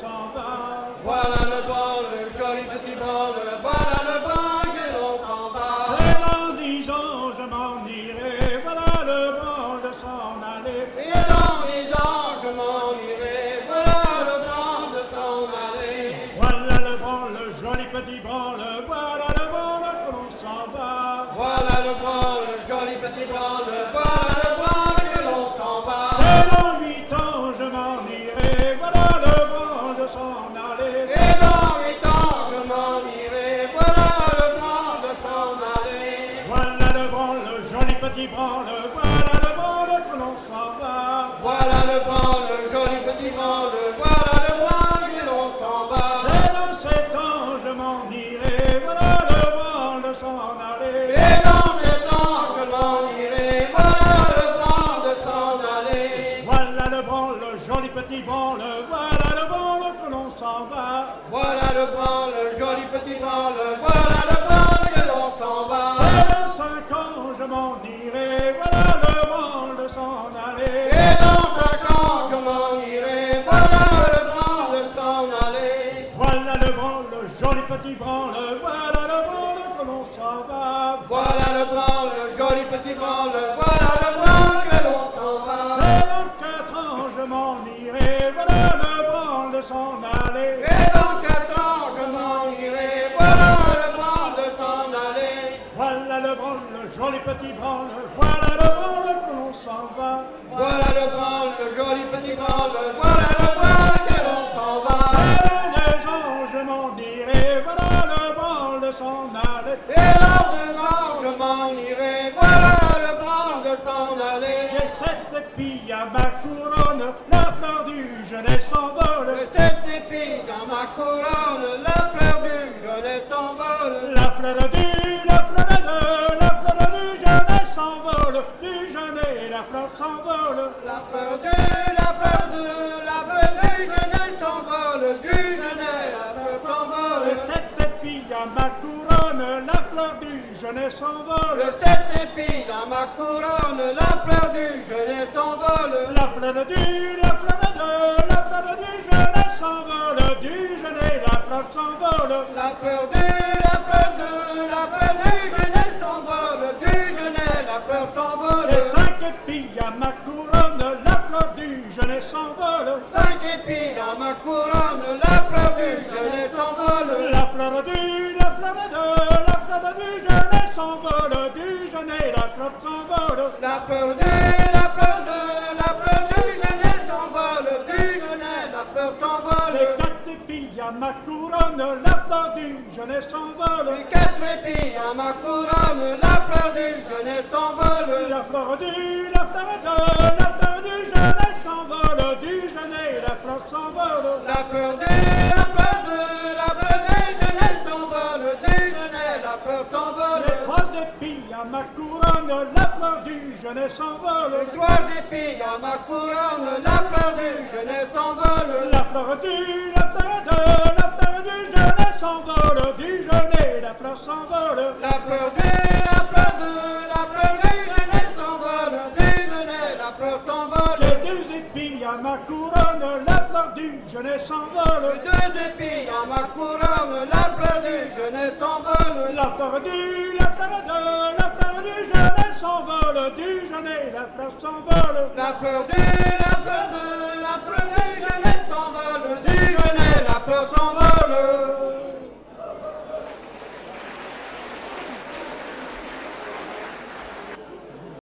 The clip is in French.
s'en va. Voilà le bal, le joli petit bal, voilà le bal que l'on s'en va. C'est en disant je m'en irai, voilà le bal de s'en aller. Et dans 10 ans je m'en irai, voilà le bal de s'en aller. Voilà le bal, le joli petit bal, voilà le bal que l'on s'en va. Voilà le bal, le joli petit bal, voilà le bal que l'on s'en va. C'est dans 8 ans je m'en irai, voilà le bal de s'en aller. Et dans 8 ans je m'en irai, voilà le bal de s'en aller. Voilà le bal, le joli petit bal, voilà le bal que l'on s'en va. Voilà le bal, le joli petit bal, voilà le bal que l'on s'en va. C'est dans 7 ans je m'en irai, voilà le bal de s'en aller. Et dans 7 ans je m'en irai, voilà le bal de s'en aller. Voilà le bal, le joli petit bal, voilà le bal que l'on s'en va. Voilà le bal, le joli petit bal, voilà le bal que l'on s'en va. C'est dans 5 ans je m'en irai, voilà le bal de s'en aller. Et dans 5 ans je m'en irai, voilà le bal de s'en aller. Voilà le bal, le joli petit bal, voilà le bal que l'on s'en va. Voilà le bal, le joli petit bal, voilà le bal que l'on s'en va. C'est dans 4 ans je m'en irai, voilà le bal de s'en aller. Et dans 4 ans je m'en irai, voilà le bal de s'en aller. Voilà le bal, le joli petit bal, voilà le bal que l'on s'en va. Voilà le bal, le joli petit bal, voilà le bal que l'on s'en va. C'est dans 2 ans je m'en irai, voilà le bal de s'en aller. Et dans 2 ans je m'en irai, voilà le bal de s'en aller. J'ai 7 filles à ma couronne, la fleur du jeunesse s'envole. Cette épée dans ma couronne, la fleur du jeunesse s'envole. La fleur du jeunesse s'envole, du jeunesse la fleur s'envole. La fleur du jeunesse s'envole, du jeunesse la fleur s'envole. Cette fille à ma couronne, la fleur du jeunesse s'envole. Cette épée dans ma couronne, la fleur du jeunesse s'envole. La fleur du jeunesse s'envole, du jeunesse la fleur s'envole. La fleur du jeunesse s'envole, du jeunesse la fleur s'envole. Les 5 filles à ma couronne, la fleur du jeunesse s'envole. 5 épis dans ma couronne, la fleur du jeunesse s'envole. La fleur du jeunesse s'envole, du jeunesse la fleur s'envole. La fleur du jeunesse s'envole, du jeunesse la fleur s'envole. Les 4 filles à ma couronne, la fleur du jeunesse s'envole. Les 4 épis dans ma couronne, la fleur du jeunesse s'envole. La fleur du jeunesse s'envole, du jeunesse la fleur s'envole. La fleur du jeunesse s'envole, du jeunesse la fleur s'envole. Les 3 épis à ma couronne, la fleur du jeunesse s'envole. Les 3 épis dans ma couronne, la fleur du jeunesse s'envole. La fleur du jeunesse s'envole, du jeunesse la fleur s'envole. La fleur du jeunesse s'envole, du jeunesse la fleur s'envole. Les 2 épis à ma couronne, la fleur du jeunesse s'envole. Les 2 épis dans ma couronne, la fleur du jeunesse s'envole. La fleur du jeunesse s'envole, du jeunesse la fleur s'envole. La fleur du jeunesse s'envole, du jeunesse la fleur s'envole.